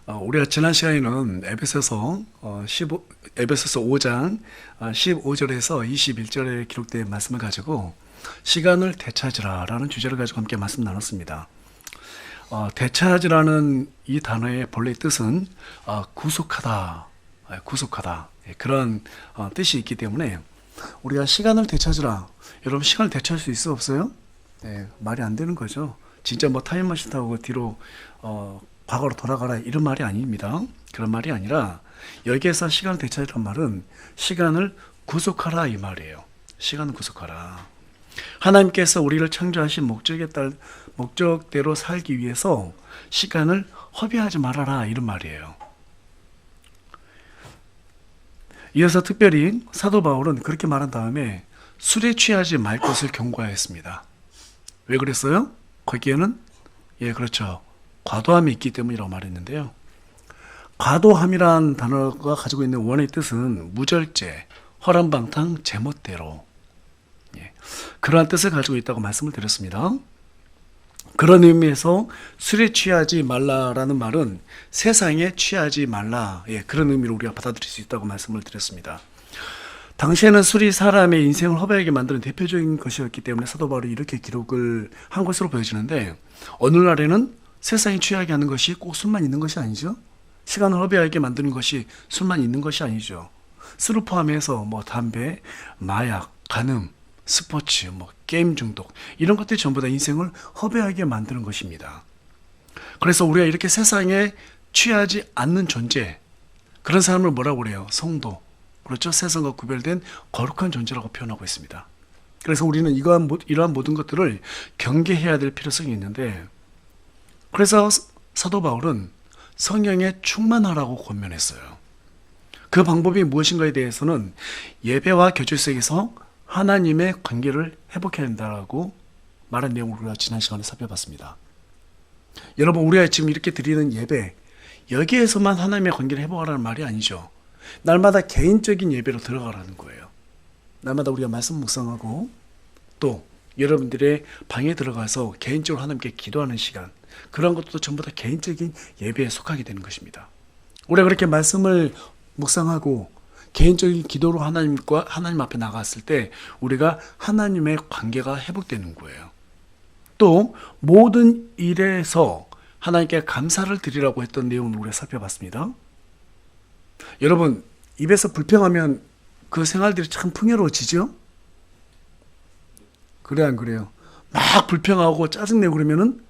우리가 지난 시간에는 에베소서 5장 15절에서 21절에 기록된 말씀을 가지고 시간을 되찾으라라는 주제를 가지고 함께 말씀 나눴습니다. 되찾으라는 이 단어의 본래 뜻은 구속하다, 구속하다 그런 뜻이 있기 때문에 우리가 시간을 되찾으라. 여러분 시간을 되찾을 수 있어 없어요? 네, 말이 안 되는 거죠. 진짜 뭐 타임머신 타고 뒤로 과거로 돌아가라 이런 말이 아닙니다. 그런 말이 아니라 여기에서 시간을 되찾으란 말은 시간을 구속하라 이 말이에요. 시간을 구속하라. 하나님께서 우리를 창조하신 목적대로 살기 위해서 시간을 허비하지 말아라 이런 말이에요. 이어서 특별히 사도 바울은 그렇게 말한 다음에 술에 취하지 말 것을 경고하였습니다. 왜 그랬어요? 거기에는 그렇죠. 과도함이 있기 때문이라고 말했는데요. 과도함이란 단어가 가지고 있는 원의 뜻은 무절제, 허랑방탕, 제멋대로 그러한 뜻을 가지고 있다고 말씀을 드렸습니다. 그런 의미에서 술에 취하지 말라라는 말은 세상에 취하지 말라 그런 의미로 우리가 받아들일 수 있다고 말씀을 드렸습니다. 당시에는 술이 사람의 인생을 허비하게 만드는 대표적인 것이었기 때문에 사도 바울이 이렇게 기록을 한 것으로 보여지는데 오늘날에는 세상이 취하게 하는 것이 꼭 술만 있는 것이 아니죠. 시간을 허비하게 만드는 것이 술만 있는 것이 아니죠. 술을 포함해서 담배, 마약, 간음, 스포츠, 게임 중독 이런 것들이 전부 다 인생을 허비하게 만드는 것입니다. 그래서 우리가 이렇게 세상에 취하지 않는 존재, 그런 사람을 뭐라고 그래요? 성도. 그렇죠? 세상과 구별된 거룩한 존재라고 표현하고 있습니다. 그래서 우리는 이러한 모든 것들을 경계해야 될 필요성이 있는데, 그래서 사도 바울은 성령에 충만하라고 권면했어요. 그 방법이 무엇인가에 대해서는 예배와 교제 속에서 하나님의 관계를 회복해야 된다고 말한 내용을 우리가 지난 시간에 살펴봤습니다. 여러분, 우리가 지금 이렇게 드리는 예배, 여기에서만 하나님의 관계를 회복하라는 말이 아니죠. 날마다 개인적인 예배로 들어가라는 거예요. 날마다 우리가 말씀 묵상하고 또 여러분들의 방에 들어가서 개인적으로 하나님께 기도하는 시간, 그런 것도 전부 다 개인적인 예배에 속하게 되는 것입니다. 우리가 그렇게 말씀을 묵상하고 개인적인 기도로 하나님 앞에 나갔을 때 우리가 하나님의 관계가 회복되는 거예요. 또 모든 일에서 하나님께 감사를 드리라고 했던 내용을 우리가 살펴봤습니다. 여러분, 입에서 불평하면 그 생활들이 참 풍요로워지죠? 그래 안 그래요? 막 불평하고 짜증내고 그러면은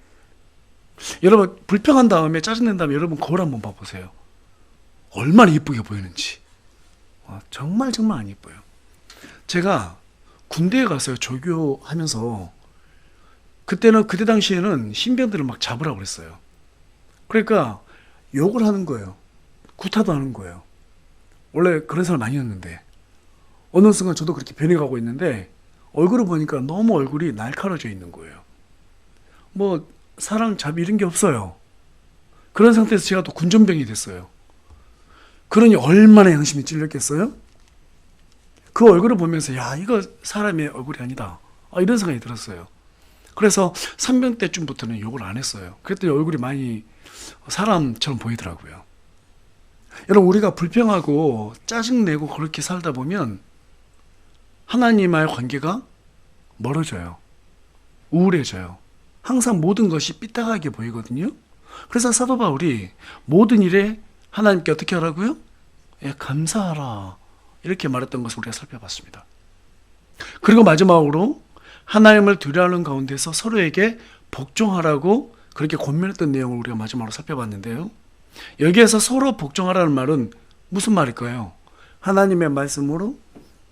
여러분 불평한 다음에 짜증낸 다음에 여러분 거울 한번 봐보세요. 얼마나 이쁘게 보이는지. 정말 안 이뻐요. 제가 군대에 갔어요. 조교하면서. 그때 당시에는 신병들을 막 잡으라고 그랬어요. 그러니까 욕을 하는 거예요. 구타도 하는 거예요. 원래 그런 사람 아니었는데 어느 순간 저도 그렇게 변해가고 있는데 얼굴을 보니까 너무 얼굴이 날카로워져 있는 거예요. 사랑, 자비 이런 게 없어요. 그런 상태에서 제가 또 군전병이 됐어요. 그러니 얼마나 양심이 찔렸겠어요? 그 얼굴을 보면서 이거 사람의 얼굴이 아니다, 이런 생각이 들었어요. 그래서 3병 때쯤부터는 욕을 안 했어요. 그랬더니 얼굴이 많이 사람처럼 보이더라고요. 여러분, 우리가 불평하고 짜증내고 그렇게 살다 보면 하나님과의 관계가 멀어져요. 우울해져요. 항상 모든 것이 삐딱하게 보이거든요. 그래서 사도 바울이 모든 일에 하나님께 어떻게 하라고요? 감사하라 이렇게 말했던 것을 우리가 살펴봤습니다. 그리고 마지막으로 하나님을 두려워하는 가운데서 서로에게 복종하라고 그렇게 권면했던 내용을 우리가 마지막으로 살펴봤는데요. 여기에서 서로 복종하라는 말은 무슨 말일까요? 하나님의 말씀으로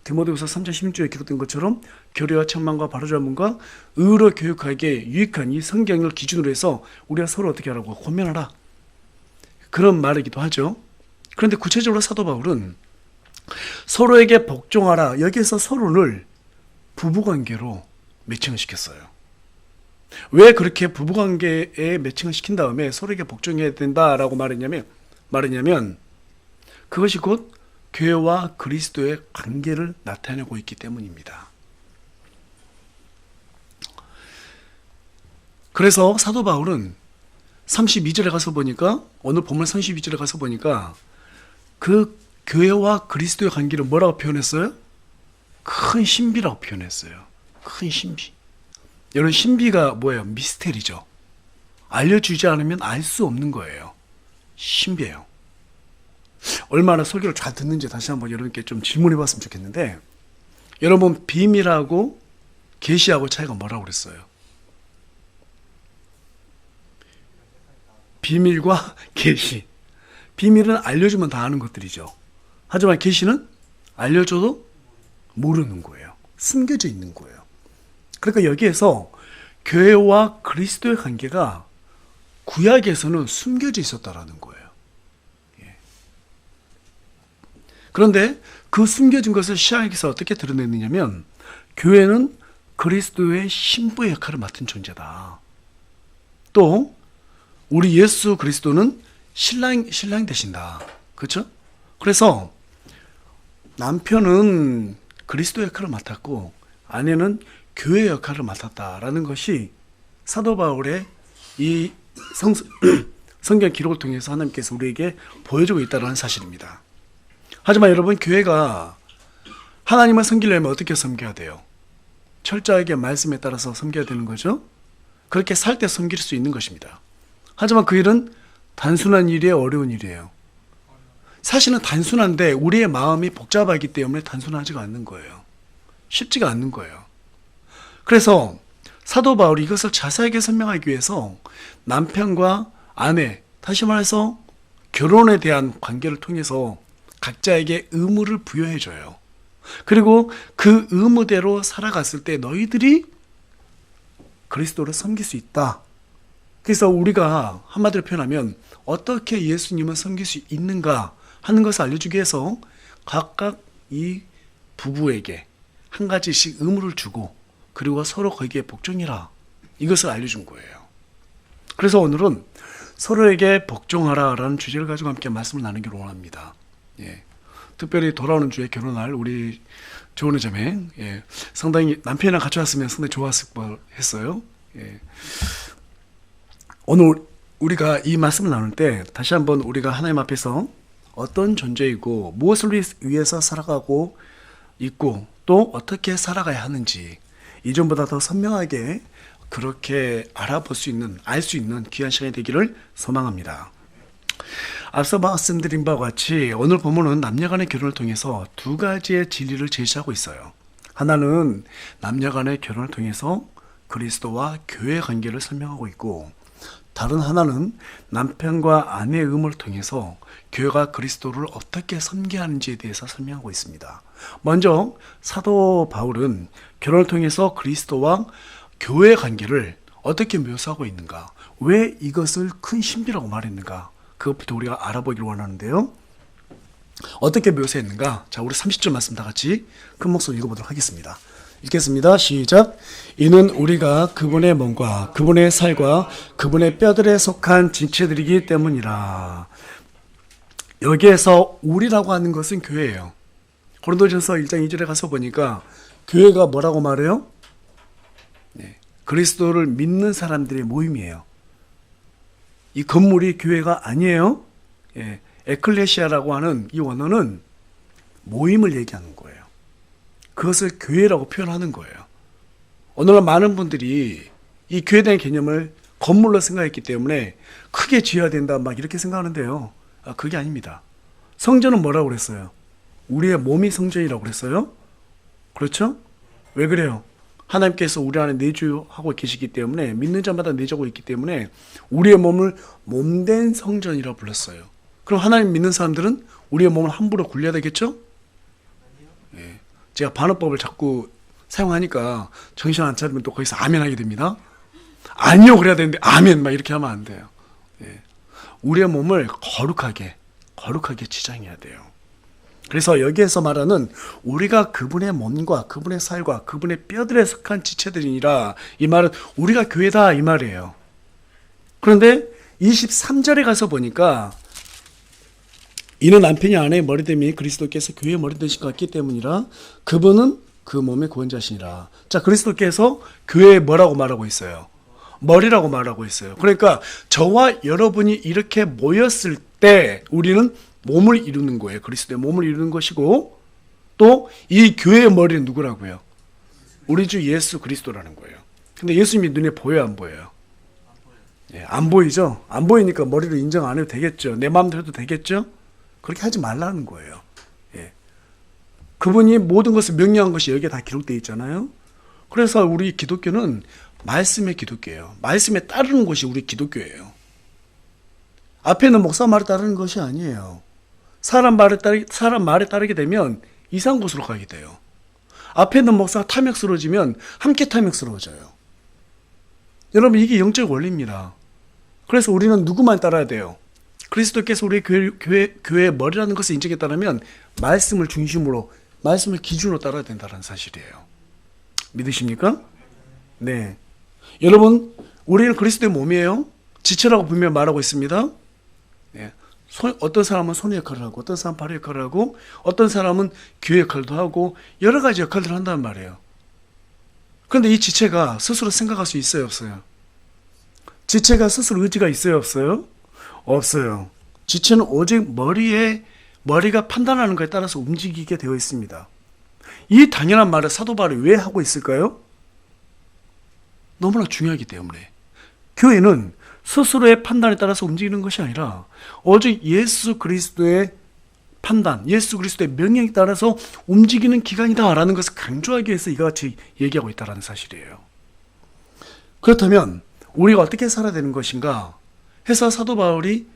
디모데후서 3장 16절에 기록된 것처럼 교리와 책망과 바로잡음과 의로 교육하기에 유익한 이 성경을 기준으로 해서 우리가 서로 어떻게 하라고? 권면하라, 그런 말이기도 하죠. 그런데 구체적으로 사도 바울은 서로에게 복종하라, 여기에서 서로를 부부관계로 매칭을 시켰어요. 왜 그렇게 부부관계에 매칭을 시킨 다음에 서로에게 복종해야 된다라고 말했냐면 그것이 곧 교회와 그리스도의 관계를 나타내고 있기 때문입니다. 그래서 사도 바울은 32절에 가서 보니까, 오늘 본문 32절에 가서 보니까 그 교회와 그리스도의 관계를 뭐라고 표현했어요? 큰 신비라고 표현했어요. 큰 신비. 여러분, 신비가 뭐예요? 미스테리죠. 알려주지 않으면 알 수 없는 거예요. 신비예요. 얼마나 설교를 잘 듣는지 다시 한번 여러분께 좀 질문해 봤으면 좋겠는데, 여러분, 비밀하고 계시하고 차이가 뭐라고 그랬어요? 비밀과 계시. 비밀은 알려주면 다 아는 것들이죠. 하지만 계시는 알려줘도 모르는 거예요. 숨겨져 있는 거예요. 그러니까 여기에서 교회와 그리스도의 관계가 구약에서는 숨겨져 있었다라는 거예요. 예. 그런데 그 숨겨진 것을 신약에서 어떻게 드러냈느냐면, 교회는 그리스도의 신부의 역할을 맡은 존재다. 또 우리 예수 그리스도는 신랑 되신다. 그렇죠? 그래서 남편은 그리스도 역할을 맡았고 아내는 교회 역할을 맡았다라는 것이 사도 바울의 이 성경 기록을 통해서 하나님께서 우리에게 보여주고 있다는 사실입니다. 하지만 여러분, 교회가 하나님을 섬기려면 어떻게 섬겨야 돼요? 철저하게 말씀에 따라서 섬겨야 되는 거죠. 그렇게 살 때 섬길 수 있는 것입니다. 하지만 그 일은 단순한 일이에요, 어려운 일이에요? 사실은 단순한데 우리의 마음이 복잡하기 때문에 단순하지가 않는 거예요. 쉽지가 않는 거예요. 그래서 사도 바울이 이것을 자세하게 설명하기 위해서 남편과 아내, 다시 말해서 결혼에 대한 관계를 통해서 각자에게 의무를 부여해줘요. 그리고 그 의무대로 살아갔을 때 너희들이 그리스도를 섬길 수 있다. 그래서 우리가 한마디로 표현하면 어떻게 예수님을 섬길 수 있는가 하는 것을 알려주기 위해서 각각 이 부부에게 한 가지씩 의무를 주고, 그리고 서로 거기에 복종해라, 이것을 알려준 거예요. 그래서 오늘은 서로에게 복종하라 라는 주제를 가지고 함께 말씀을 나누기를 원합니다. 예. 특별히 돌아오는 주에 결혼할 우리 조은혜 자매, 예. 상당히 남편이랑 같이 왔으면 상당히 좋았을 뻔했어요. 예. 오늘 우리가 이 말씀을 나눌 때 다시 한번 우리가 하나님 앞에서 어떤 존재이고 무엇을 위해서 살아가고 있고 또 어떻게 살아가야 하는지 이전보다 더 선명하게 그렇게 알아볼 수 있는, 알 수 있는 귀한 시간이 되기를 소망합니다. 앞서 말씀드린 바와 같이 오늘 본문은 남녀간의 결혼을 통해서 두 가지의 진리를 제시하고 있어요. 하나는 남녀간의 결혼을 통해서 그리스도와 교회 관계를 설명하고 있고, 다른 하나는 남편과 아내의 의무를 통해서 교회가 그리스도를 어떻게 섬겨야 하는지에 대해서 설명하고 있습니다. 먼저 사도 바울은 결혼을 통해서 그리스도와 교회 관계를 어떻게 묘사하고 있는가, 왜 이것을 큰 신비라고 말했는가, 그것부터 우리가 알아보기를 원하는데요. 어떻게 묘사했는가? 자, 우리 30절 말씀 다 같이 큰 목소리 읽어보도록 하겠습니다. 읽겠습니다. 시작. 이는 우리가 그분의 몸과 그분의 살과 그분의 뼈들에 속한 지체들이기 때문이라. 여기에서 우리라고 하는 것은 교회예요. 고린도전서 1장 2절에 가서 보니까 교회가 뭐라고 말해요? 네, 그리스도를 믿는 사람들의 모임이에요. 이 건물이 교회가 아니에요. 예, 에클레시아라고 하는 이 원어는 모임을 얘기하는 거예요. 그것을 교회라고 표현하는 거예요. 오늘날 많은 분들이 이 교회에 대한 개념을 건물로 생각했기 때문에 크게 지어야 된다 막 이렇게 생각하는데요. 그게 아닙니다. 성전은 뭐라고 그랬어요? 우리의 몸이 성전이라고 그랬어요. 그렇죠? 왜 그래요? 하나님께서 우리 안에 내주하고 계시기 때문에, 믿는 자마다 내주하고 있기 때문에 우리의 몸을 몸된 성전이라고 불렀어요. 그럼 하나님 믿는 사람들은 우리의 몸을 함부로 굴려야 되겠죠? 예. 제가 반어법을 자꾸 사용하니까 정신 안 차리면 또 거기서 아멘 하게 됩니다. 아니요 그래야 되는데 아멘 막 이렇게 하면 안 돼요. 예. 우리의 몸을 거룩하게 치장해야 돼요. 그래서 여기에서 말하는 우리가 그분의 몸과 그분의 살과 그분의 뼈들에 속한 지체들이니라, 이 말은 우리가 교회다 이 말이에요. 그런데 23절에 가서 보니까 이는 남편이 아내의 머리됨이 그리스도께서 교회의 머리 되신 것 같기 때문이라, 그분은 그 몸의 구원자시니라. 자, 그리스도께서 교회에 뭐라고 말하고 있어요? 머리라고 말하고 있어요. 그러니까 저와 여러분이 이렇게 모였을 때 우리는 몸을 이루는 거예요. 그리스도의 몸을 이루는 것이고, 또 이 교회의 머리는 누구라고요? 우리 주 예수 그리스도라는 거예요. 근데 예수님이 눈에 보여요, 안 보여요? 예, 안 보이죠? 안 보이니까 머리로 인정 안 해도 되겠죠? 내 마음대로 해도 되겠죠? 그렇게 하지 말라는 거예요. 예. 그분이 모든 것을 명령한 것이 여기에 다 기록되어 있잖아요. 그래서 우리 기독교는 말씀의 기독교예요. 말씀에 따르는 것이 우리 기독교예요. 앞에 있는 목사 말에 따르는 것이 아니에요. 사람 말에 따르게 되면 이상한 곳으로 가게 돼요. 앞에 있는 목사가 탐욕스러워지면 함께 탐욕스러워져요. 여러분, 이게 영적 원리입니다. 그래서 우리는 누구만 따라야 돼요? 그리스도께서 우리 교회의 머리라는 것을 인정했다면 말씀을 중심으로, 말씀을 기준으로 따라야 된다는 사실이에요. 믿으십니까? 네. 여러분, 우리는 그리스도의 몸이에요. 지체라고 분명히 말하고 있습니다. 네. 어떤 사람은 손의 역할을 하고, 어떤 사람은 발의 역할을 하고, 어떤 사람은 귀의 역할도 하고, 여러 가지 역할들을 한단 말이에요. 그런데 이 지체가 스스로 생각할 수 있어요, 없어요? 지체가 스스로 의지가 있어요, 없어요? 없어요. 지체는 오직 머리가 판단하는 것에 따라서 움직이게 되어 있습니다. 이 당연한 말을 사도 바울이 왜 하고 있을까요? 너무나 중요하기 때문에. 교회는 스스로의 판단에 따라서 움직이는 것이 아니라 오직 예수 그리스도의 판단, 예수 그리스도의 명령에 따라서 움직이는 기관이다라는 것을 강조하기 위해서 이와 같이 얘기하고 있다는 사실이에요. 그렇다면 우리가 어떻게 살아야 되는 것인가 해서 사도 바울이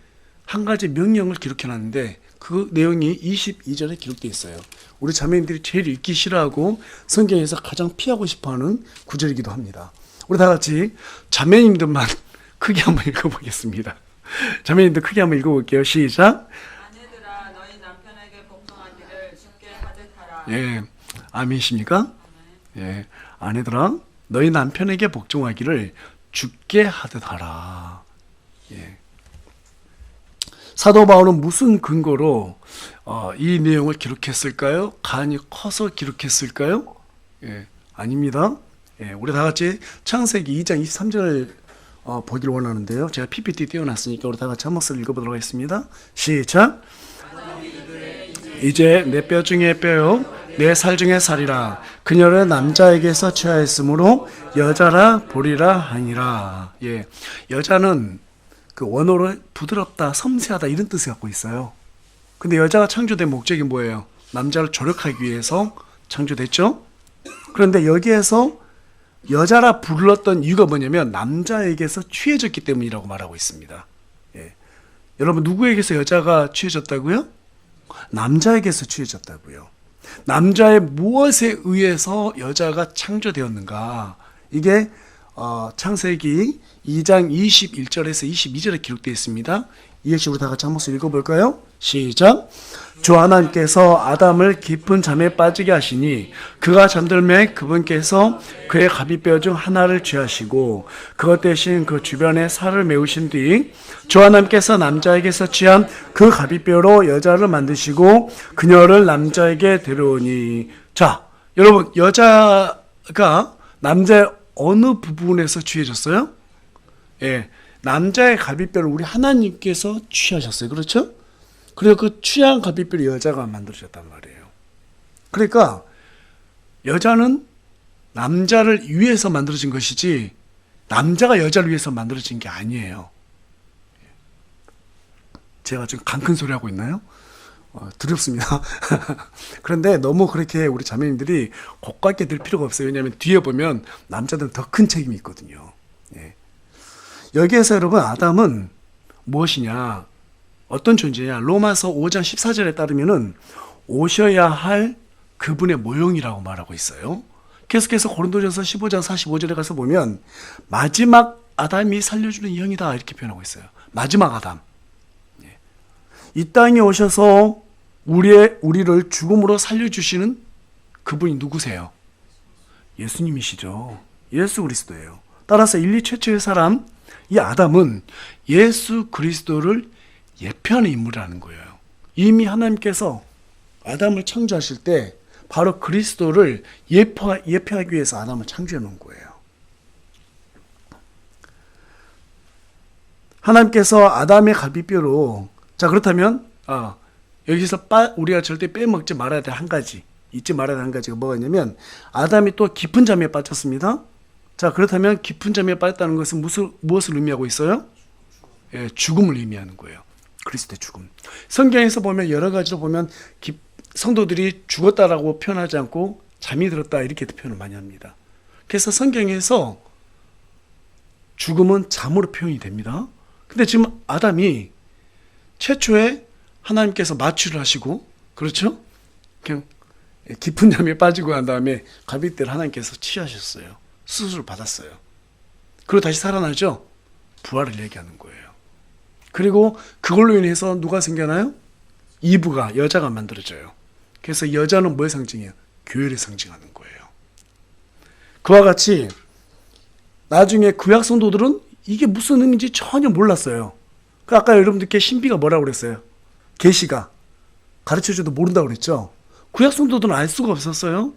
한 가지 명령을 기록해놨는데 그 내용이 22절에 기록되어 있어요. 우리 자매님들이 제일 읽기 싫어하고 성경에서 가장 피하고 싶어하는 구절이기도 합니다. 우리 다 같이 자매님들만 크게 한번 읽어보겠습니다. 자매님들 크게 한번 읽어볼게요. 시작. 아내들아 너희 남편에게 복종하기를 주께 하듯 하라. 예, 아멘이십니까? 예, 아내들아 너희 남편에게 복종하기를 주께 하듯 하라. 예. 사도 바울은 무슨 근거로 이 내용을 기록했을까요? 간이 커서 기록했을까요? 예, 아닙니다. 예, 우리 다 같이 창세기 2장 23절을 보기를 원하는데요. 제가 PPT 띄워놨으니까 우리 다 같이 한 목소리 읽어보도록 하겠습니다. 시작. 이제 내 뼈 중에 뼈요 내 살 중에 살이라. 그녀를 남자에게서 취하였으므로 여자라 보리라 하니라. 예, 여자는 그 원어로 부드럽다, 섬세하다 이런 뜻을 갖고 있어요. 근데 여자가 창조된 목적이 뭐예요? 남자를 조력하기 위해서 창조됐죠? 그런데 여기에서 여자라 불렀던 이유가 뭐냐면 남자에게서 취해졌기 때문이라고 말하고 있습니다. 예. 여러분, 누구에게서 여자가 취해졌다고요? 남자에게서 취해졌다고요. 남자의 무엇에 의해서 여자가 창조되었는가? 이게 창세기 2장 21절에서 22절에 기록되어 있습니다. 이 역시 우리 다 같이 한 목소리 읽어볼까요? 시작. 주 하나님께서 아담을 깊은 잠에 빠지게 하시니 그가 잠들매 그분께서 그의 갈비뼈 중 하나를 취하시고 그것 대신 그 주변에 살을 메우신 뒤 주 하나님께서 남자에게서 취한 그 갈비뼈로 여자를 만드시고 그녀를 남자에게 데려오니. 자, 여러분, 여자가 남자의 어느 부분에서 취해졌어요? 예, 남자의 갈비뼈를 우리 하나님께서 취하셨어요. 그렇죠? 그리고 그 취한 갈비뼈를 여자가 만들어졌단 말이에요. 그러니까 여자는 남자를 위해서 만들어진 것이지 남자가 여자를 위해서 만들어진 게 아니에요. 제가 지금 강 큰 소리 하고 있나요? 두렵습니다. 그런데 너무 그렇게 우리 자매님들이 고깝게 들 필요가 없어요. 왜냐하면 뒤에 보면 남자들은 더 큰 책임이 있거든요. 예. 여기에서 여러분, 아담은 무엇이냐, 어떤 존재냐, 로마서 5장 14절에 따르면은 오셔야 할 그분의 모형이라고 말하고 있어요. 계속해서 고린도전서 15장 45절에 가서 보면 마지막 아담이 살려주는 형이다 이렇게 표현하고 있어요. 마지막 아담. 예. 이 땅에 오셔서 우리를 죽음으로 살려주시는 그분이 누구세요? 예수님이시죠. 예수 그리스도예요. 따라서 인류 최초의 사람, 이 아담은 예수 그리스도를 예표하는 인물이라는 거예요. 이미 하나님께서 아담을 창조하실 때 바로 그리스도를 예표하기 위해서 아담을 창조해 놓은 거예요. 하나님께서 아담의 갈비뼈로, 자, 그렇다면, 여기서 우리가 절대 빼먹지 말아야 될 한 가지, 잊지 말아야 될 한 가지가 뭐가 있냐면, 아담이 또 깊은 잠에 빠졌습니다. 자, 그렇다면 깊은 잠에 빠졌다는 것은 무엇을 의미하고 있어요? 예, 죽음을 의미하는 거예요. 그리스도의 죽음. 성경에서 보면 여러 가지로 보면 성도들이 죽었다라고 표현하지 않고 잠이 들었다 이렇게 표현을 많이 합니다. 그래서 성경에서 죽음은 잠으로 표현이 됩니다. 근데 지금 아담이 최초에 하나님께서 마취를 하시고, 그렇죠? 그냥 깊은 잠에 빠지고 난 다음에 갈비뼈를 하나님께서 치유하셨어요. 수술을 받았어요. 그리고 다시 살아나죠? 부활을 얘기하는 거예요. 그리고 그걸로 인해서 누가 생겨나요? 이브가, 여자가 만들어져요. 그래서 여자는 뭐의 상징이에요? 교회를 상징하는 거예요. 그와 같이 나중에 구약 성도들은 이게 무슨 의미인지 전혀 몰랐어요. 아까 여러분들께 신비가 뭐라고 그랬어요? 계시가 가르쳐줘도 모른다고 그랬죠? 구약 성도들은 알 수가 없었어요.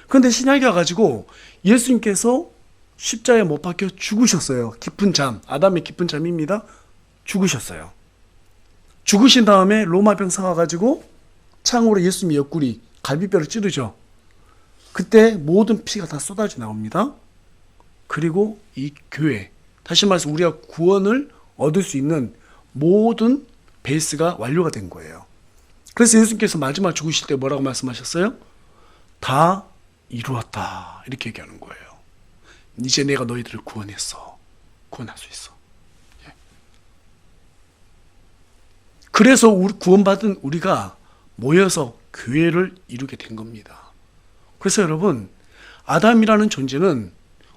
그런데 신약이 와가지고 예수님께서 십자가에 못 박혀 죽으셨어요. 깊은 잠, 아담의 깊은 잠입니다. 죽으셨어요. 죽으신 다음에 로마 병사 와가지고 창으로 예수님의 옆구리, 갈비뼈를 찌르죠. 그때 모든 피가 다 쏟아져 나옵니다. 그리고 이 교회, 다시 말해서 우리가 구원을 얻을 수 있는 모든 베이스가 완료가 된 거예요. 그래서 예수님께서 마지막 죽으실 때 뭐라고 말씀하셨어요? 다 이루었다 이렇게 얘기하는 거예요. 이제 내가 너희들을 구원했어. 구원할 수 있어. 예. 그래서 구원받은 우리가 모여서 교회를 이루게 된 겁니다. 그래서 여러분, 아담이라는 존재는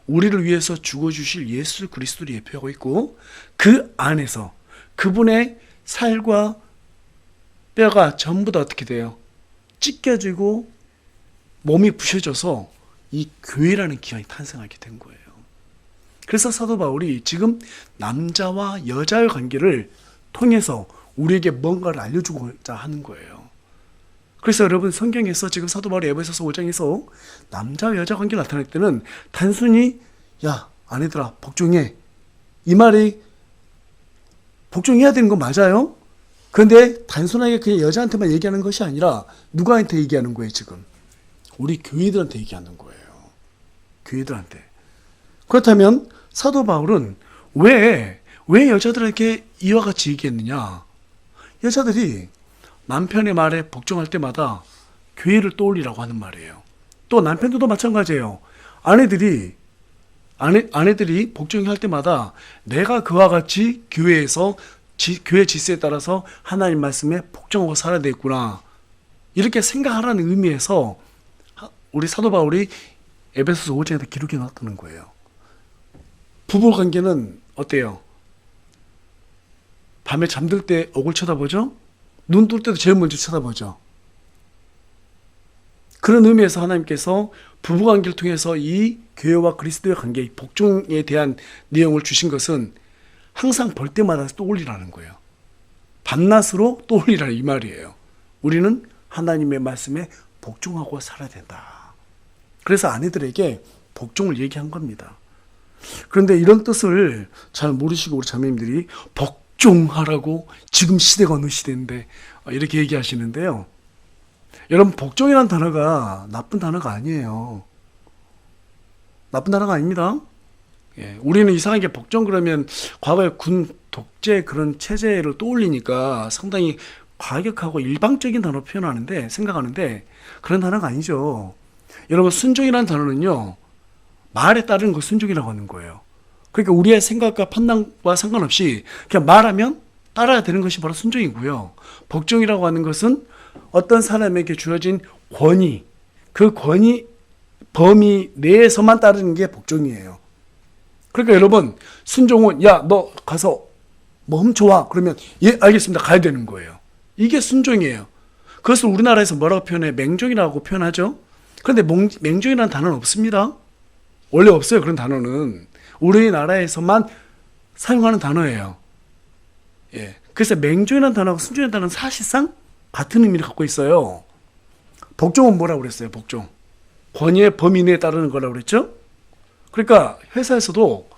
우리를 위해서 죽어주실 예수 그리스도를 예표하고 있고, 그 안에서 그분의 살과 뼈가 전부 다 어떻게 돼요? 찢겨지고 몸이 부셔져서 이 교회라는 기관이 탄생하게 된 거예요. 그래서 사도 바울이 지금 남자와 여자의 관계를 통해서 우리에게 뭔가를 알려주고자 하는 거예요. 그래서 여러분, 성경에서 지금 사도 바울이 에베소서 5장에서 남자와 여자 관계가 나타날 때는 단순히 야 아내들아 복종해, 이 말이 복종해야 되는 건 맞아요. 그런데 단순하게 그냥 여자한테만 얘기하는 것이 아니라 누구한테 얘기하는 거예요? 지금 우리 교회들한테 얘기하는 거예요. 교회들한테. 그렇다면 사도 바울은 왜 여자들에게 이와 같이 얘기했느냐? 여자들이 남편의 말에 복종할 때마다 교회를 떠올리라고 하는 말이에요. 또 남편들도 마찬가지예요. 아내들이 복종할 때마다 내가 그와 같이 교회에서 교회 질서에 따라서 하나님 말씀에 복종하고 살아야 되겠구나, 이렇게 생각하라는 의미에서 우리 사도 바울이 에베소서 5장에다 기록해 놨다는 거예요. 부부 관계는 어때요? 밤에 잠들 때 얼굴 쳐다보죠? 눈 뜰 때도 제일 먼저 쳐다보죠. 그런 의미에서 하나님께서 부부 관계를 통해서 이 교회와 그리스도의 관계, 복종에 대한 내용을 주신 것은 항상 볼 때마다 떠올리라는 거예요. 밤낮으로 떠올리라는 이 말이에요. 우리는 하나님의 말씀에 복종하고 살아야 된다. 그래서 아내들에게 복종을 얘기한 겁니다. 그런데 이런 뜻을 잘 모르시고 우리 자매님들이 복종하라고, 지금 시대가 어느 시대인데 이렇게 얘기하시는데요. 여러분, 복종이라는 단어가 나쁜 단어가 아니에요. 나쁜 단어가 아닙니다. 예, 우리는 이상하게 복종 그러면 과거에 군 독재 그런 체제를 떠올리니까 상당히 과격하고 일방적인 단어로 표현하는데, 생각하는데 그런 단어가 아니죠. 여러분, 순종이라는 단어는요, 말에 따르는 걸 순종이라고 하는 거예요. 그러니까 우리의 생각과 판단과 상관없이 그냥 말하면 따라야 되는 것이 바로 순종이고요. 복종이라고 하는 것은 어떤 사람에게 주어진 권위, 그 권위 범위 내에서만 따르는 게 복종이에요. 그러니까 여러분, 순종은 야 너 가서 뭐 훔쳐와, 그러면 예 알겠습니다 가야 되는 거예요. 이게 순종이에요. 그것을 우리나라에서 뭐라고 표현해? 맹종이라고 표현하죠. 그런데 맹종이라는 단어는 없습니다. 원래 없어요. 그런 단어는 우리나라에서만 사용하는 단어예요. 예. 그래서 맹종이라는 단어하고 순종이라는 단어는 사실상 같은 의미를 갖고 있어요. 복종은 뭐라고 그랬어요? 복종, 권위의 범위 내에 따르는 거라고 그랬죠. 그러니까 회사에서도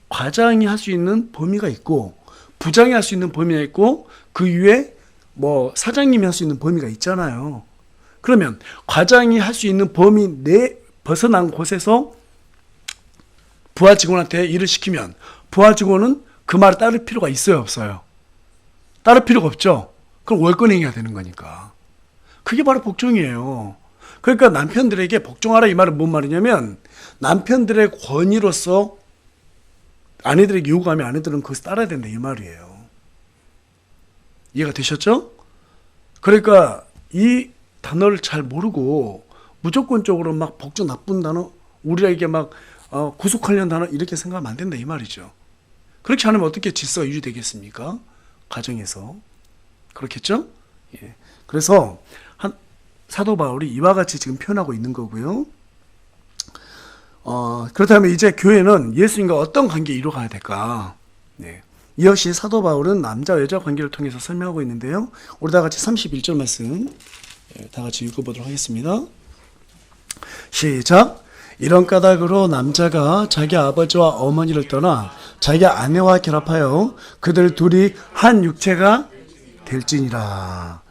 과장이 할 수 있는 범위가 있고 부장이 할 수 있는 범위가 있고 그 위에 뭐 사장님이 할 수 있는 범위가 있잖아요. 그러면 과장이 할 수 있는 범위 내 벗어난 곳에서 부하 직원한테 일을 시키면 부하 직원은 그 말에 따를 필요가 있어요, 없어요? 따를 필요가 없죠. 그럼 월권행위가 되는 거니까. 그게 바로 복종이에요. 그러니까 남편들에게 복종하라 이 말은 뭔 말이냐면 남편들의 권위로서 아내들에게 요구하면 아내들은 그것을 따라야 된다 이 말이에요. 이해가 되셨죠? 그러니까 이 단어를 잘 모르고 무조건적으로 막 복종 나쁜 단어, 우리에게 막 구속하려는 단어 이렇게 생각하면 안 된다 이 말이죠. 그렇게 하면 어떻게 질서가 유지되겠습니까? 가정에서. 그렇겠죠? 예. 그래서 사도 바울이 이와 같이 지금 표현하고 있는 거고요. 그렇다면 이제 교회는 예수님과 어떤 관계 이루어가야 될까? 네. 이 역시 사도 바울은 남자 여자 관계를 통해서 설명하고 있는데요. 우리 다 같이 31절 말씀 다 같이 읽어보도록 하겠습니다. 시작. 이런 까닭으로 남자가 자기 아버지와 어머니를 떠나 자기 아내와 결합하여 그들 둘이 한 육체가 될지니라.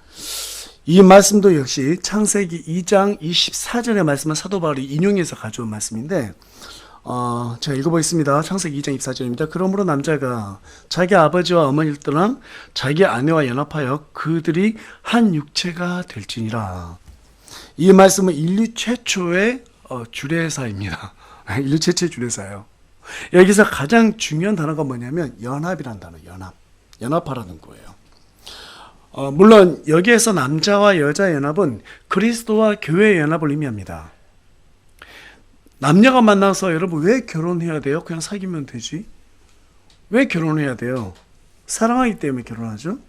이 말씀도 역시 창세기 2장 24절의 말씀은 사도 바울이 인용해서 가져온 말씀인데 제가 읽어보겠습니다. 창세기 2장 24절입니다. 그러므로 남자가 자기 아버지와 어머니를 떠나 자기 아내와 연합하여 그들이 한 육체가 될지니라. 이 말씀은 인류 최초의 주례사입니다. 인류 최초의 주례사예요. 여기서 가장 중요한 단어가 뭐냐면 연합이라는 단어, 연합하라는 거예요. 물론 여기에서 남자와 여자 연합은 그리스도와 교회의 연합을 의미합니다. 남녀가 만나서 여러분 왜 결혼해야 돼요? 그냥 사귀면 되지. 왜 결혼해야 돼요? 사랑하기 때문에 결혼하죠.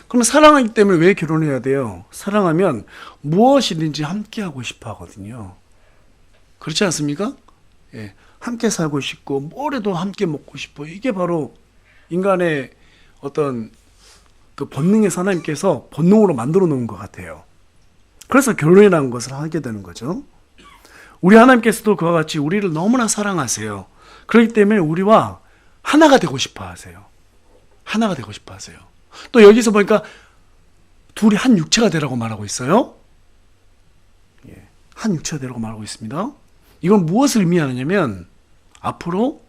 그럼 사랑하기 때문에 왜 결혼해야 돼요? 사랑하면 무엇이든지 함께 하고 싶어 하거든요. 그렇지 않습니까? 예, 함께 살고 싶고 뭐래도 함께 먹고 싶어. 이게 바로 인간의 어떤 그 본능에서 하나님께서 본능으로 만들어 놓은 것 같아요. 그래서 결혼이라는 것을 하게 되는 거죠. 우리 하나님께서도 그와 같이 우리를 너무나 사랑하세요. 그렇기 때문에 우리와 하나가 되고 싶어 하세요. 하나가 되고 싶어 하세요. 또 여기서 보니까 둘이 한 육체가 되라고 말하고 있어요. 예, 한 육체가 되라고 말하고 있습니다. 이건 무엇을 의미하느냐면 앞으로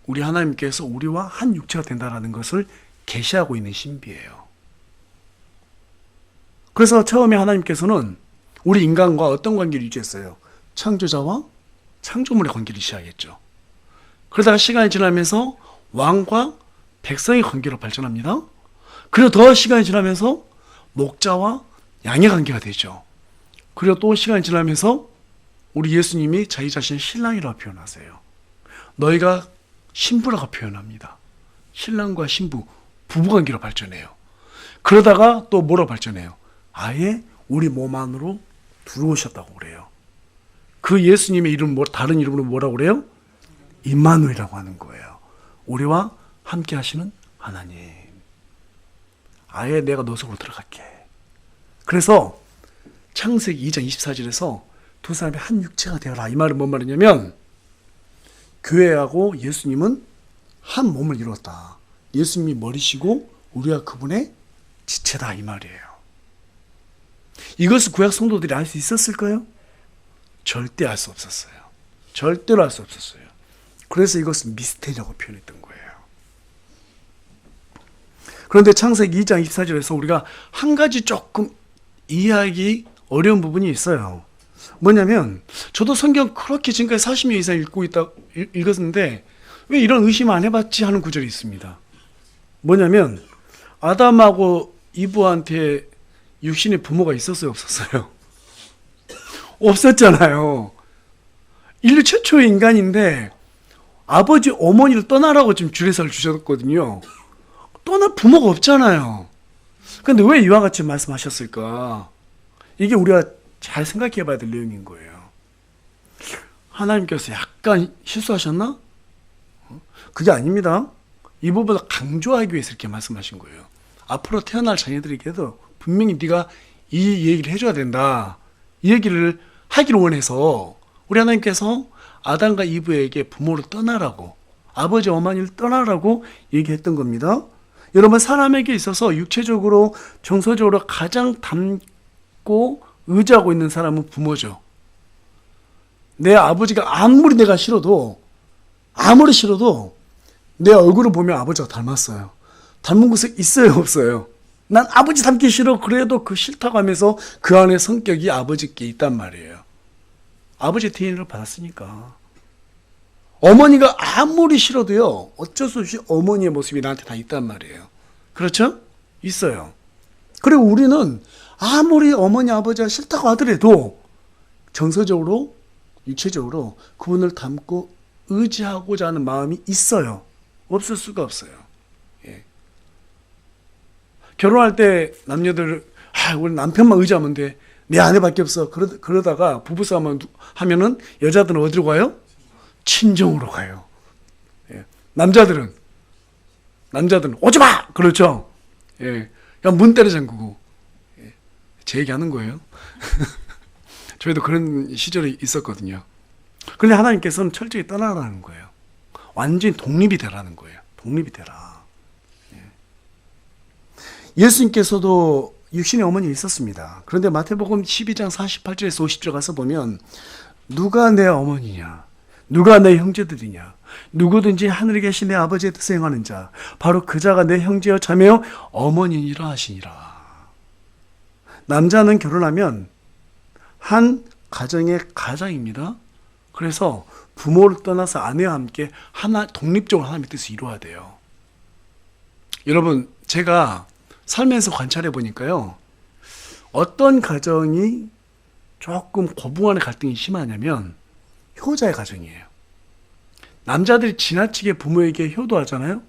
우리 하나님께서 우리와 한 육체가 된다는 것을 계시하고 있는 신비예요. 그래서 처음에 하나님께서는 우리 인간과 어떤 관계를 유지했어요? 창조자와 창조물의 관계를 시작했죠. 그러다가 시간이 지나면서 왕과 백성의 관계로 발전합니다. 그리고 더 시간이 지나면서 목자와 양의 관계가 되죠. 그리고 또 시간이 지나면서 우리 예수님이 자기 자신을 신랑이라고 표현하세요. 너희가 신부라고 표현합니다. 신랑과 신부, 부부관계로 발전해요. 그러다가 또 뭐로 발전해요? 아예 우리 몸 안으로 들어오셨다고 그래요. 그 예수님의 이름, 다른 이름으로 뭐라고 그래요? 임마누엘이라고 하는 거예요. 우리와 함께 하시는 하나님. 아예 내가 너 속으로 들어갈게. 그래서 창세기 2장 24절에서 두 사람이 한 육체가 되어라. 이 말은 뭔 말이냐면 교회하고 예수님은 한 몸을 이루었다. 예수님이 머리시고 우리가 그분의 지체다 이 말이에요. 이것을 구약 성도들이 알 수 있었을까요? 절대 알 수 없었어요. 절대로 알 수 없었어요. 그래서 이것은 미스테리라고 표현했던 거예요. 그런데 창세기 2장 24절에서 우리가 한 가지 조금 이해하기 어려운 부분이 있어요. 뭐냐면 저도 성경 그렇게 지금까지 40년 이상 읽었는데 왜 이런 의심 안 해봤지 하는 구절이 있습니다. 뭐냐면 아담하고 이브한테 육신의 부모가 있었어요? 없었어요? 없었잖아요. 인류 최초의 인간인데 아버지 어머니를 떠나라고 지금 주례사를 주셨거든요. 떠날 부모가 없잖아요. 그런데 왜 이와 같이 말씀하셨을까? 이게 우리가 잘 생각해 봐야 될 내용인 거예요. 하나님께서 약간 실수하셨나? 그게 아닙니다. 이 부분을 강조하기 위해서 이렇게 말씀하신 거예요. 앞으로 태어날 자녀들에게도 분명히 네가 이 얘기를 해줘야 된다. 이 얘기를 하기를 원해서 우리 하나님께서 아담과 이브에게 부모를 떠나라고, 아버지 어머니를 떠나라고 얘기했던 겁니다. 여러분, 사람에게 있어서 육체적으로, 정서적으로 가장 닮고 의지하고 있는 사람은 부모죠. 내 아버지가 아무리 싫어도 내 얼굴을 보면 아버지가 닮았어요. 닮은 곳에 있어요, 없어요? 난 아버지 닮기 싫어. 그래도 그 싫다고 하면서 그 안에 성격이 아버지께 있단 말이에요. 아버지의 DNA를 받았으니까. 어머니가 아무리 싫어도요, 어쩔 수 없이 어머니의 모습이 나한테 다 있단 말이에요. 그렇죠? 있어요. 그리고 우리는 아무리 어머니, 아버지가 싫다고 하더라도 정서적으로, 육체적으로 그분을 닮고 의지하고자 하는 마음이 있어요. 없을 수가 없어요. 예. 결혼할 때 남녀들, 우리 남편만 의지하면 돼. 내 아내밖에 없어. 그러다가 부부싸움 하면은 여자들은 어디로 가요? 친정으로 가요. 예. 남자들은 오지 마! 그렇죠? 예. 그냥 문 때려 잠그고. 예. 제 얘기하는 거예요. 저희도 그런 시절이 있었거든요. 그런데 하나님께서는 철저히 떠나라는 거예요. 완전히 독립이 되라는 거예요. 독립이 되라. 예. 예수님께서도 육신의 어머니 있었습니다. 그런데 마태복음 12장 48절에서 50절 가서 보면 누가 내 어머니냐? 누가 내 형제들이냐? 누구든지 하늘에 계신 내 아버지의 뜻을 행하는 자, 바로 그 자가 내 형제여 자매여 어머니니라 하시니라. 남자는 결혼하면 한 가정의 가장입니다. 그래서 부모를 떠나서 아내와 함께 독립적으로 하나님의 뜻을 이루어야 돼요. 여러분, 제가 살면서 관찰해 보니까요, 어떤 가정이 조금 고부간의 갈등이 심하냐면 효자의 가정이에요. 남자들이 지나치게 부모에게 효도하잖아요.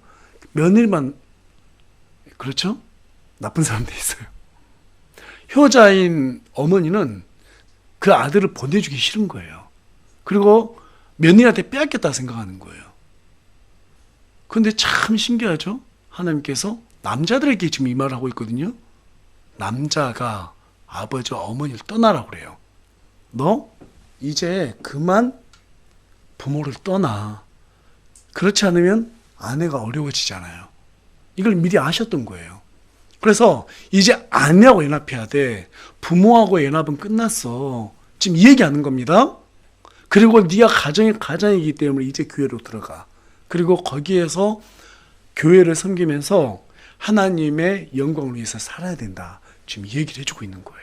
며느리만, 그렇죠? 나쁜 사람도 있어요. 효자인 어머니는 그 아들을 보내주기 싫은 거예요. 그리고 며느리한테 빼앗겼다 생각하는 거예요. 그런데 참 신기하죠? 하나님께서 남자들에게 지금 이 말을 하고 있거든요. 남자가 아버지와 어머니를 떠나라고 그래요. 너 이제 그만 부모를 떠나. 그렇지 않으면 아내가 어려워지잖아요. 이걸 미리 아셨던 거예요. 그래서 이제 아내하고 연합해야 돼. 부모하고 연합은 끝났어. 지금 이 얘기하는 겁니다. 그리고 네가 가장이기 때문에 이제 교회로 들어가. 그리고 거기에서 교회를 섬기면서 하나님의 영광을 위해서 살아야 된다. 지금 이 얘기를 해주고 있는 거예요.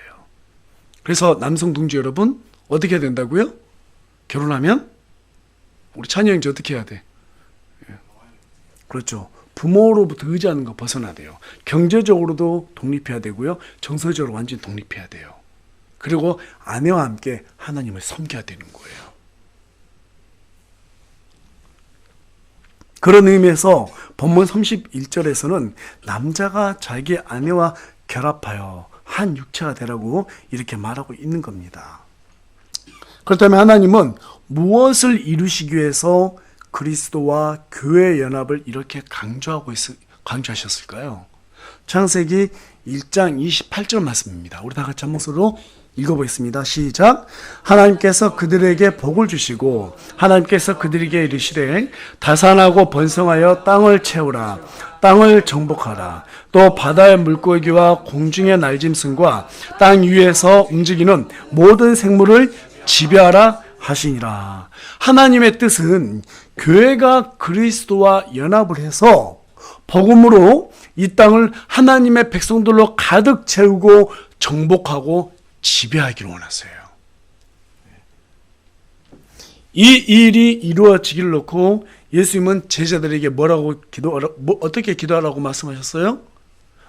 그래서 남성 동지 여러분, 어떻게 해야 된다고요? 결혼하면 우리 찬이 형제 어떻게 해야 돼? 그렇죠. 부모로부터 의지하는 거 벗어나야 돼요. 경제적으로도 독립해야 되고요. 정서적으로 완전히 독립해야 돼요. 그리고 아내와 함께 하나님을 섬겨야 되는 거예요. 그런 의미에서 본문 31절에서는 남자가 자기 아내와 결합하여 한 육체가 되라고 이렇게 말하고 있는 겁니다. 그렇다면 하나님은 무엇을 이루시기 위해서 그리스도와 교회의 연합을 이렇게 강조하셨을까요? 창세기 1장 28절 말씀입니다. 우리 다 같이 한 목소리로 읽어보겠습니다. 시작. 하나님께서 그들에게 복을 주시고 하나님께서 그들에게 이르시되 다산하고 번성하여 땅을 채우라. 땅을 정복하라. 또 바다의 물고기와 공중의 날짐승과 땅 위에서 움직이는 모든 생물을 지배하라 하시니라. 하나님의 뜻은 교회가 그리스도와 연합을 해서 복음으로 이 땅을 하나님의 백성들로 가득 채우고 정복하고 지배하기를 원하세요. 이 일이 이루어지기를 놓고 예수님은 제자들에게 어떻게 기도하라고 말씀하셨어요?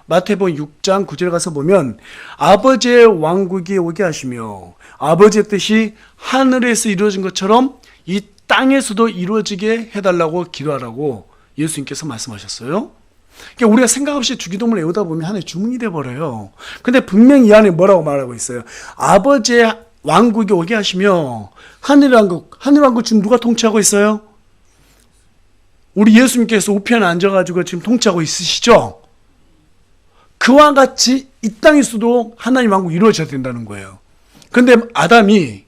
마태복음 6장 9절에 가서 보면 아버지의 왕국이 오게 하시며 아버지의 뜻이 하늘에서 이루어진 것처럼 이 땅에서도 이루어지게 해달라고 기도하라고 예수님께서 말씀하셨어요. 그러니까 우리가 생각 없이 주기도문을 외우다 보면 하나의 주문이 돼버려요. 근데 분명히 이 안에 뭐라고 말하고 있어요? 아버지의 왕국이 오게 하시며 하늘 왕국 지금 누가 통치하고 있어요? 우리 예수님께서 우편에 앉아가지고 지금 통치하고 있으시죠? 그와 같이 이 땅에서도 하나님 왕국이 이루어져야 된다는 거예요. 그런데 아담이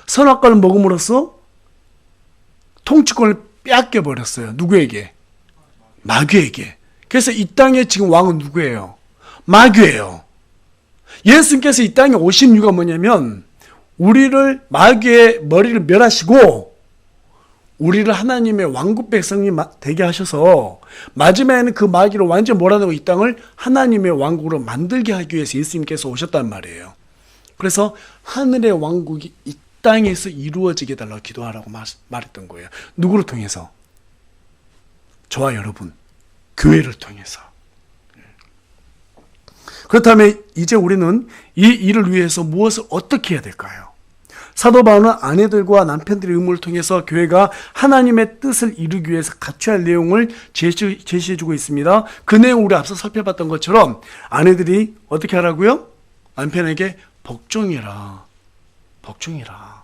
선악과를 먹음으로써 통치권을 빼앗겨버렸어요. 누구에게? 마귀에게. 그래서 이 땅의 지금 왕은 누구예요? 마귀예요. 예수님께서 이 땅에 오신 이유가 뭐냐면 우리를 마귀의 머리를 멸하시고 우리를 하나님의 왕국 백성이 되게 하셔서 마지막에는 그 마귀를 완전히 몰아내고 이 땅을 하나님의 왕국으로 만들게 하기 위해서 예수님께서 오셨단 말이에요. 그래서 하늘의 왕국이 이 땅에서 이루어지게 달라고 기도하라고 말했던 거예요. 누구를 통해서? 저와 여러분, 교회를 통해서. 그렇다면 이제 우리는 이 일을 위해서 무엇을 어떻게 해야 될까요? 사도 바울은 아내들과 남편들의 의무를 통해서 교회가 하나님의 뜻을 이루기 위해서 갖춰야 할 내용을 제시해주고 있습니다. 그 내용 우리 앞서 살펴봤던 것처럼 아내들이 어떻게 하라고요? 남편에게 복종해라. 복종해라.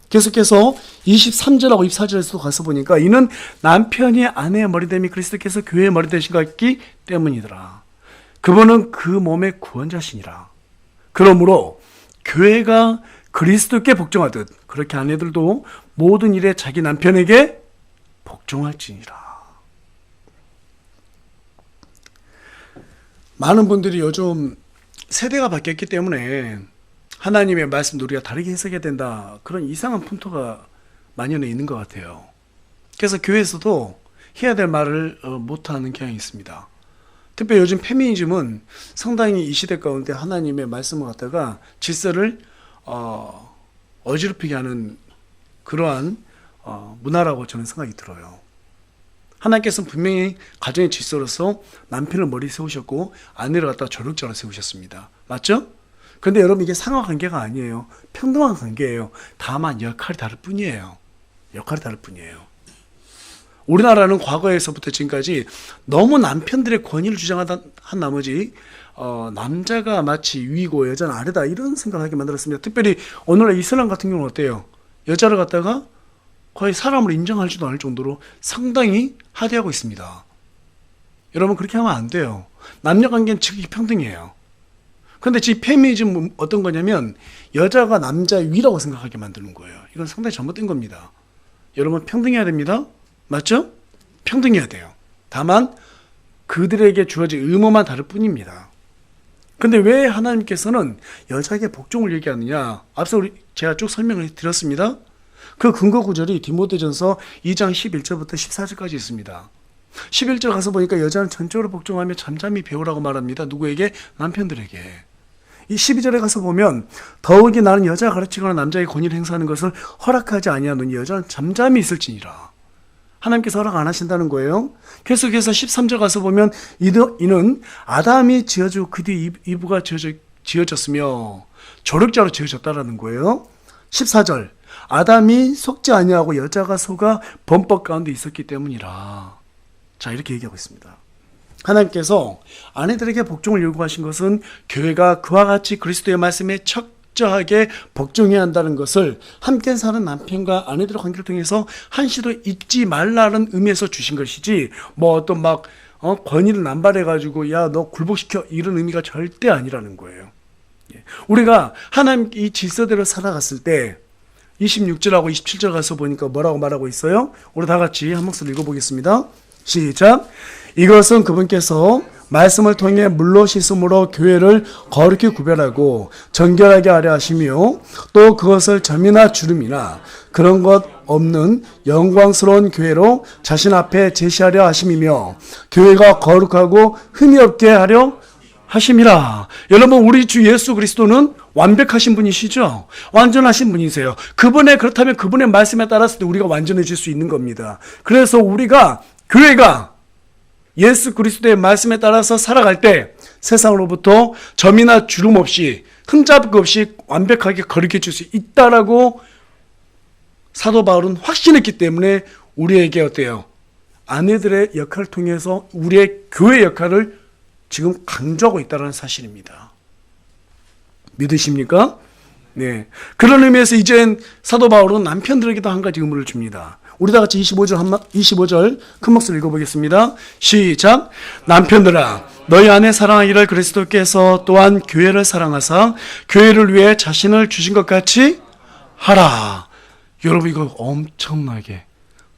계속해서 23절하고 24절에서 가서 보니까 이는 남편이 아내의 머리됨이 그리스도께서 교회의 머리 되신 것 같기 때문이더라. 그분은 그 몸의 구원자시니라. 그러므로 교회가 그리스도께 복종하듯 그렇게 아내들도 모든 일에 자기 남편에게 복종할지니라. 많은 분들이 요즘 세대가 바뀌었기 때문에 하나님의 말씀도 우리가 다르게 해석해야 된다, 그런 이상한 풍토가 만연해 있는 것 같아요. 그래서 교회에서도 해야 될 말을 못하는 경향이 있습니다. 특별히 요즘 페미니즘은 상당히 이 시대 가운데 하나님의 말씀을 갖다가 질서를 어지럽히게 하는 그러한 문화라고 저는 생각이 들어요. 하나님께서는 분명히 가정의 질서로서 남편을 머리 세우셨고 아내를 갖다가 조력자로 세우셨습니다. 맞죠? 그런데 여러분, 이게 상하관계가 아니에요. 평등한 관계예요. 다만 역할이 다를 뿐이에요. 역할이 다를 뿐이에요. 우리나라는 과거에서부터 지금까지 너무 남편들의 권위를 주장한 나머지 남자가 마치 위고 여자는 아래다, 이런 생각을 하게 만들었습니다. 특별히 오늘날 이슬람 같은 경우는 어때요? 여자를 갖다가 거의 사람으로 인정하지도 않을 정도로 상당히 하대하고 있습니다. 여러분, 그렇게 하면 안 돼요. 남녀관계는 지극히 평등해요. 그런데 지금 페미니즘은 어떤 거냐면 여자가 남자 위라고 생각하게 만드는 거예요. 이건 상당히 잘못된 겁니다. 여러분, 평등해야 됩니다. 맞죠? 평등해야 돼요. 다만 그들에게 주어진 의무만 다를 뿐입니다. 근데 왜 하나님께서는 여자에게 복종을 얘기하느냐? 앞서 제가 쭉 설명을 드렸습니다. 그 근거 구절이 디모데전서 2장 11절부터 14절까지 있습니다. 11절 가서 보니까 여자는 전적으로 복종하며 잠잠히 배우라고 말합니다. 누구에게? 남편들에게. 이 12절에 가서 보면 더욱이 나는 여자가 가르치거나 남자의 권위를 행사하는 것을 허락하지 아니하노니 여자는 잠잠히 있을지니라. 하나님께서 허락 안 하신다는 거예요. 계속해서 13절 가서 보면 이는 아담이 지어지고 그 뒤 이브가 지어졌으며 조력자로 지어졌다라는 거예요. 14절 아담이 속지 아니하고 여자가 속아 범법 가운데 있었기 때문이라. 자, 이렇게 얘기하고 있습니다. 하나님께서 아내들에게 복종을 요구하신 것은 교회가 그와 같이 그리스도의 말씀에 철저하게 복종해야 한다는 것을 함께 사는 남편과 아내들의 관계를 통해서 한시도 잊지 말라는 의미에서 주신 것이지, 뭐 어떤 막 권위를 남발해가지고 야 너 굴복시켜, 이런 의미가 절대 아니라는 거예요. 우리가 하나님 이 질서대로 살아갔을 때 26절하고 27절 가서 보니까 뭐라고 말하고 있어요? 우리 다 같이 한 목소리 읽어보겠습니다. 시작. 이것은 그분께서 말씀을 통해 물로 씻음으로 교회를 거룩히 구별하고 정결하게 하려 하시며 또 그것을 점이나 주름이나 그런 것 없는 영광스러운 교회로 자신 앞에 제시하려 하심이며 교회가 거룩하고 흠이 없게 하려 하심이라. 여러분, 우리 주 예수 그리스도는 완벽하신 분이시죠? 완전하신 분이세요. 그렇다면 그분의 말씀에 따라서 우리가 완전해질 수 있는 겁니다. 그래서 우리가, 교회가 예수 그리스도의 말씀에 따라서 살아갈 때 세상으로부터 점이나 주름 없이 흠잡 없이 완벽하게 거룩해 줄 수 있다라고 사도 바울은 확신했기 때문에 우리에게 어때요? 아내들의 역할을 통해서 우리의 교회 역할을 지금 강조하고 있다는 사실입니다. 믿으십니까? 네. 그런 의미에서 이젠 사도 바울은 남편들에게도 한 가지 의무를 줍니다. 우리 다 같이 25절 큰 목소리로 읽어보겠습니다. 시작. 남편들아, 너희 아내 사랑하기를 그리스도께서 또한 교회를 사랑하사 교회를 위해 자신을 주신 것 같이 하라. 여러분, 이거 엄청나게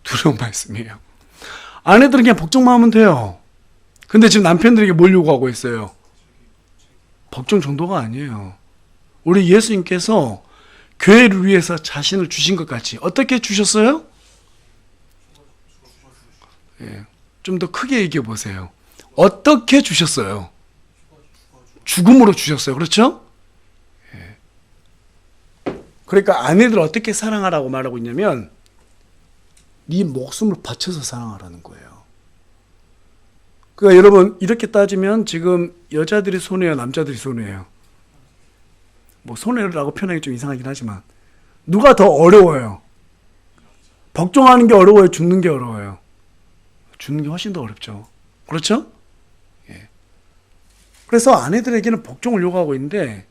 두려운 말씀이에요. 아내들은 그냥 복종만 하면 돼요. 근데 지금 남편들에게 뭘 요구하고 있어요? 복종 정도가 아니에요. 우리 예수님께서 교회를 위해서 자신을 주신 것 같이 어떻게 주셨어요? 예, 좀 더 크게 얘기해 보세요. 어떻게 주셨어요? 죽음으로 주셨어요. 그렇죠? 예. 그러니까 아내들 어떻게 사랑하라고 말하고 있냐면 네 목숨을 바쳐서 사랑하라는 거예요. 그러니까 여러분 이렇게 따지면 지금 여자들이 손해요, 남자들이 손해요? 뭐 손해라고 표현하기 좀 이상하긴 하지만 누가 더 어려워요? 복종하는 게 어려워요? 죽는 게 어려워요? 죽는 게 훨씬 더 어렵죠. 그렇죠? 예. 그래서 아내들에게는 복종을 요구하고 있는데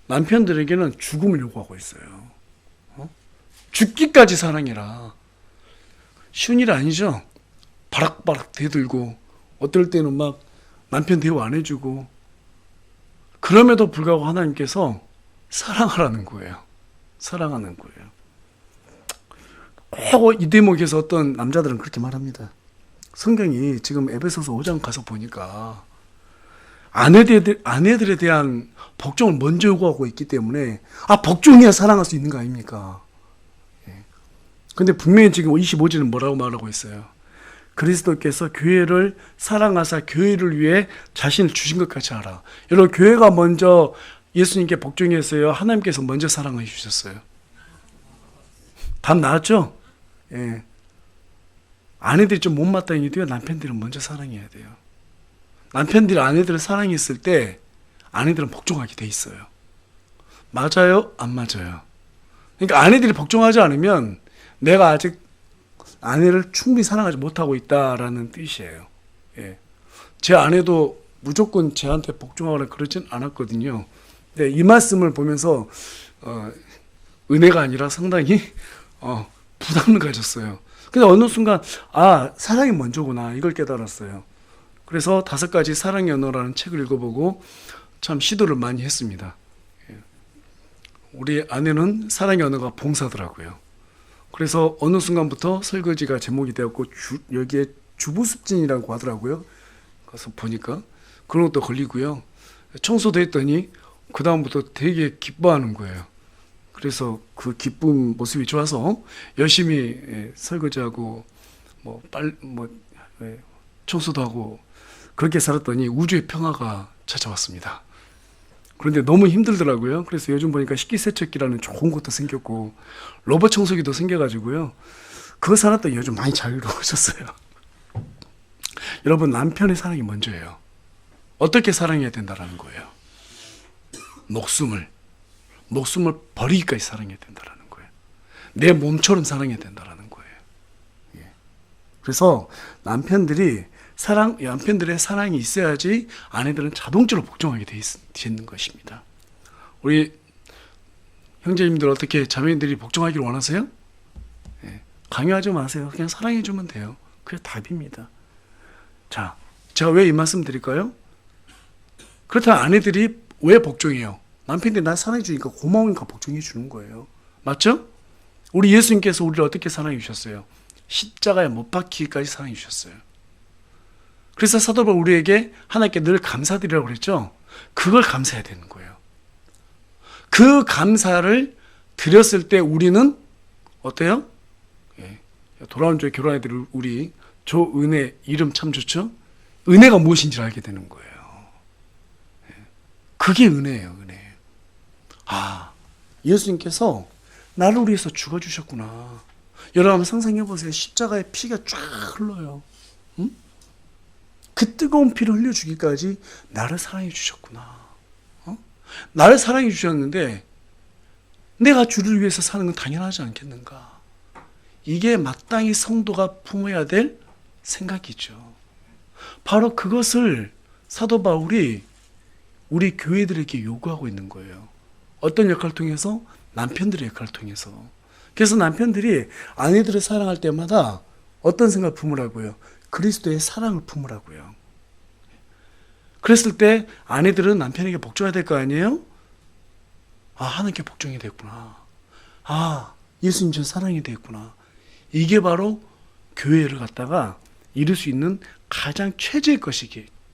남편들에게는 죽음을 요구하고 있어요. 죽기까지 사랑해라. 쉬운 일 아니죠? 바락바락 대들고 어떨 때는 막 남편 대우 안 해주고 그럼에도 불구하고 하나님께서 사랑하라는 거예요. 사랑하는 거예요. 꼭 이 대목에서 어떤 남자들은 그렇게 말합니다. 성경이 지금 에베소서 5장 가서 보니까 아내들에 대한 복종을 먼저 요구하고 있기 때문에 복종해야 사랑할 수 있는 거 아닙니까? 근데 분명히 지금 25절은 뭐라고 말하고 있어요? 그리스도께서 교회를 사랑하사 교회를 위해 자신을 주신 것 같이 하라. 여러분 교회가 먼저 예수님께 복종했어요? 하나님께서 먼저 사랑해 주셨어요? 답 나왔죠? 예. 아내들이 좀 못마땅해 도요. 남편들은 먼저 사랑해야 돼요. 남편들이 아내들을 사랑했을 때 아내들은 복종하게 돼 있어요. 맞아요? 안 맞아요? 그러니까 아내들이 복종하지 않으면 내가 아직 아내를 충분히 사랑하지 못하고 있다라는 뜻이에요. 예. 제 아내도 무조건 제한테 복종하거나 그러진 않았거든요. 근데 이 말씀을 보면서 은혜가 아니라 상당히 부담을 가졌어요. 근데 어느 순간 사랑이 먼저구나 이걸 깨달았어요. 그래서 5가지 사랑의 언어라는 책을 읽어보고 참 시도를 많이 했습니다. 우리 아내는 사랑의 언어가 봉사더라고요. 그래서 어느 순간부터 설거지가 제목이 되었고 여기에 주부습진이라고 하더라고요. 가서 보니까 그런 것도 걸리고요. 청소도 했더니 그 다음부터 되게 기뻐하는 거예요. 그래서 그 기쁜 모습이 좋아서 열심히 설거지하고 청소도 하고 그렇게 살았더니 우주의 평화가 찾아왔습니다. 그런데 너무 힘들더라고요. 그래서 요즘 보니까 식기세척기라는 좋은 것도 생겼고 로봇 청소기도 생겨가지고요. 그거 살았더니 요즘 많이 자유로워졌어요. 여러분 남편의 사랑이 먼저예요. 어떻게 사랑해야 된다라는 거예요? 목숨을 버리기까지 사랑해야 된다라는 거예요. 내 몸처럼 사랑해야 된다라는 거예요. 예. 그래서 남편들의 사랑이 있어야지 아내들은 자동적으로 복종하게 돼 있는 것입니다. 우리 형제님들 어떻게 자매님들이 복종하기를 원하세요? 예. 강요하지 마세요. 그냥 사랑해주면 돼요. 그게 답입니다. 자, 제가 왜 이 말씀 드릴까요? 그렇다면 아내들이 왜 복종해요? 남편들이 날 사랑해주니까 고마우니까 복종해주는 거예요. 맞죠? 우리 예수님께서 우리를 어떻게 사랑해 주셨어요? 십자가에 못 박히기까지 사랑해 주셨어요. 그래서 사도 바울 우리에게 하나님께 늘 감사드리라고 그랬죠? 그걸 감사해야 되는 거예요. 그 감사를 드렸을 때 우리는 어때요? 예. 돌아온 저의 결혼애들 우리 조은혜 이름 참 좋죠? 은혜가 무엇인지를 알게 되는 거예요. 예. 그게 은혜예요. 은혜. 예수님께서 나를 위해서 죽어주셨구나. 여러분 한번 상상해보세요. 십자가에 피가 쫙 흘러요. 응? 그 뜨거운 피를 흘려주기까지 나를 사랑해 주셨구나. 나를 사랑해 주셨는데 내가 주를 위해서 사는 건 당연하지 않겠는가. 이게 마땅히 성도가 품어야 될 생각이죠. 바로 그것을 사도 바울이 우리 교회들에게 요구하고 있는 거예요. 어떤 역할을 통해서? 남편들의 역할을 통해서. 그래서 남편들이 아내들을 사랑할 때마다 어떤 생각을 품으라고요? 그리스도의 사랑을 품으라고요. 그랬을 때 아내들은 남편에게 복종해야 될 거 아니에요? 하나님께 복종이 됐구나. 예수님 전 사랑이 됐구나. 이게 바로 교회를 갖다가 이룰 수 있는 가장 최저의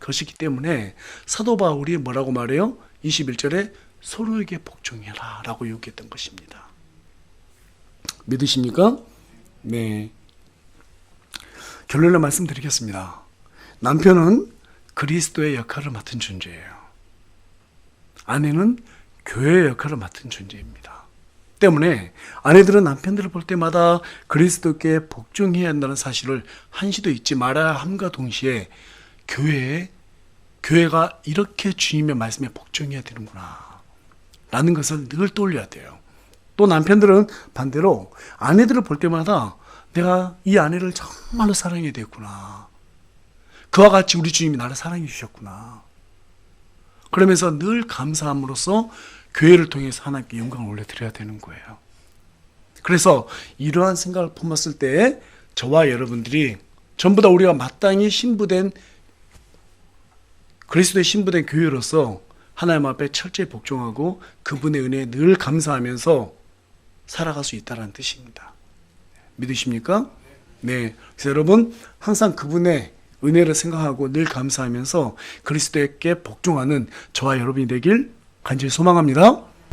것이기 때문에 사도 바울이 뭐라고 말해요? 21절에 서로에게 복종해라 라고 요구했던 것입니다. 믿으십니까? 네. 결론을 말씀드리겠습니다. 남편은 그리스도의 역할을 맡은 존재예요. 아내는 교회의 역할을 맡은 존재입니다. 때문에 아내들은 남편들을 볼 때마다 그리스도께 복종해야 한다는 사실을 한시도 잊지 말아야 함과 동시에 교회가 이렇게 주님의 말씀에 복종해야 되는구나 라는 것을 늘 떠올려야 돼요. 또 남편들은 반대로 아내들을 볼 때마다 내가 이 아내를 정말로 사랑해야 되겠구나. 그와 같이 우리 주님이 나를 사랑해 주셨구나. 그러면서 늘 감사함으로써 교회를 통해서 하나님께 영광을 올려드려야 되는 거예요. 그래서 이러한 생각을 품었을 때 저와 여러분들이 전부 다 우리가 마땅히 신부된 그리스도의 신부된 교회로서 하나님 앞에 철저히 복종하고 그분의 은혜에 늘 감사하면서 살아갈 수 있다는 뜻입니다. 믿으십니까? 네. 그래서 여러분 항상 그분의 은혜를 생각하고 늘 감사하면서 그리스도에게 복종하는 저와 여러분이 되길 간절히 소망합니다.